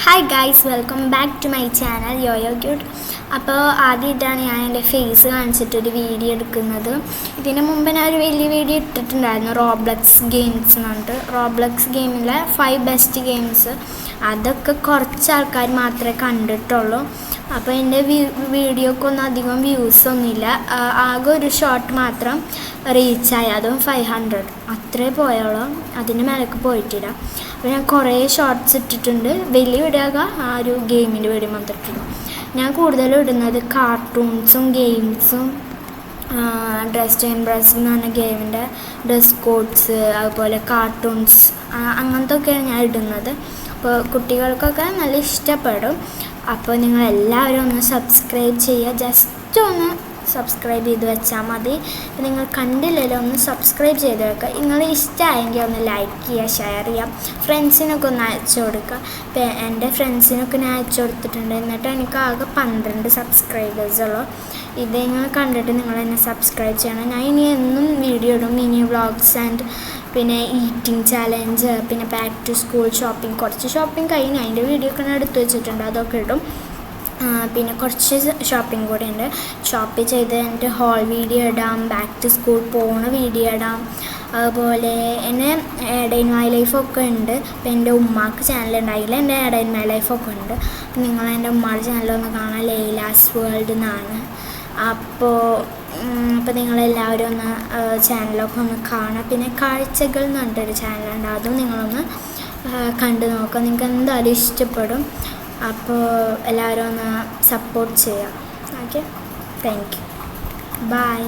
Hi guys, welcome back to my channel yoyo cute. അപ്പോൾ ആദ്യമായിട്ടാണ് ഞാൻ എൻ്റെ ഫേസ് കാണിച്ചിട്ടൊരു വീഡിയോ എടുക്കുന്നത്. ഇതിന് മുമ്പ് ഞാൻ ഒരു വലിയ വീഡിയോ ഇട്ടിട്ടുണ്ടായിരുന്നു, റോബ്ലക്സ് ഗെയിംസ് എന്ന് പറഞ്ഞിട്ട്. റോബ്ലക്സ് ഗെയിമിലെ 5 ബെസ്റ്റ് ഗെയിംസ്. അതൊക്കെ കുറച്ച് ആൾക്കാർ മാത്രമേ കണ്ടിട്ടുള്ളൂ. അപ്പോൾ എൻ്റെ വീഡിയോക്കൊന്നും അധികം വ്യൂസൊന്നുമില്ല. ആകെ ഒരു ഷോട്ട് മാത്രം റീച്ചായി, അതും 500 അത്രേ പോയോളൂ. അതിന് മേലേക്ക് പോയിട്ടില്ല. അപ്പോൾ ഞാൻ കുറേ ഷോർട്ട്സ് ഇട്ടിട്ടുണ്ട്. വലിയ വീഡിയോ ആ ഒരു ഗെയിമിൻ്റെ വീഡിയോ മാത്രം ഇട്ടിട്ടുണ്ട്. ഞാൻ കൂടുതലും ഇടുന്നത് കാർട്ടൂൺസും ഗെയിംസും, ഡ്രസ് ആൻഡ് ബ്രസ് എന്ന് പറഞ്ഞ ഗെയിമിൻ്റെ ഡ്രസ് കോഡ്സ്, അതുപോലെ കാർട്ടൂൺസ്, അങ്ങനത്തെ ഒക്കെയാണ് ഞാൻ ഇടുന്നത്. അപ്പോൾ കുട്ടികൾക്കൊക്കെ നല്ല ഇഷ്ടപ്പെടും. അപ്പോൾ നിങ്ങളെല്ലാവരും ഒന്ന് സബ്സ്ക്രൈബ് ചെയ്യുക. ജസ്റ്റ് ഒന്ന് സബ്സ്ക്രൈബ് ചെയ്ത് വെച്ചാൽ മതി. നിങ്ങൾ കണ്ടില്ലല്ലോ, ഒന്ന് സബ്സ്ക്രൈബ് ചെയ്ത് വെക്കുക. നിങ്ങൾ ഇഷ്ടമായെങ്കിൽ ഒന്ന് ലൈക്ക് ചെയ്യുക, ഷെയർ ചെയ്യുക, ഫ്രണ്ട്സിനൊക്കെ ഒന്ന് അയച്ചു കൊടുക്കുക. ഇപ്പോൾ എൻ്റെ ഫ്രണ്ട്സിനൊക്കെ ഞാൻ അയച്ചു കൊടുത്തിട്ടുണ്ട്. എന്നിട്ട് എനിക്ക് ആകെ 12 സബ്സ്ക്രൈബേഴ്സുള്ളൂ. ഇത് നിങ്ങൾ കണ്ടിട്ട് നിങ്ങൾ എന്നെ സബ്സ്ക്രൈബ് ചെയ്യണം. ഞാൻ ഇനി എന്നും വീഡിയോ ഇടും, മിനി വ്ളോഗ്സ് ആൻഡ് പിന്നെ ഈറ്റിംഗ് ചാലഞ്ച്, പിന്നെ ബാക്ക് ടു സ്കൂൾ ഷോപ്പിംഗ്. കുറച്ച് ഷോപ്പിംഗ് കഴിഞ്ഞ് അതിൻ്റെ വീഡിയോ ഒക്കെ ഞാൻ എടുത്തു വെച്ചിട്ടുണ്ട്, അതൊക്കെ ഇടും. പിന്നെ കുറച്ച് ഷോപ്പിംഗ് കൂടെ ഉണ്ട്. ഷോപ്പ് ചെയ്ത് എൻ്റെ ഹോൾ വീഡിയോ ഇടാം, ബാക്ക് ടു സ്കൂൾ പോകുന്ന വീഡിയോ ഇടാം. അതുപോലെ എന്നെ ഡേ ഇൻ മൈ ലൈഫൊക്കെ ഉണ്ട്. അപ്പോൾ എൻ്റെ ഉമ്മാക്ക് ചാനലുണ്ടായില്ല, എൻ്റെ ഡേ ഇൻ മൈ ലൈഫൊക്കെ ഉണ്ട്. അപ്പോൾ നിങ്ങൾ എൻ്റെ ഉമ്മയുടെ ചാനലൊന്ന് കാണാം, ലൈലാസ് വേൾഡ് എന്നാണ്. അപ്പോൾ നിങ്ങളെല്ലാവരും ഒന്ന് ചാനലൊക്കെ ഒന്ന് കാണാം. പിന്നെ കാഴ്ചകൾ എന്ന് പറഞ്ഞിട്ടൊരു ചാനലുണ്ട്, അതും നിങ്ങളൊന്ന് കണ്ടു നോക്കാം. നിങ്ങൾക്ക് എന്തായാലും ഇഷ്ടപ്പെടും. അപ്പോൾ എല്ലാവരും ഒന്ന് സപ്പോർട്ട് ചെയ്യാം. Okay, thank you, by.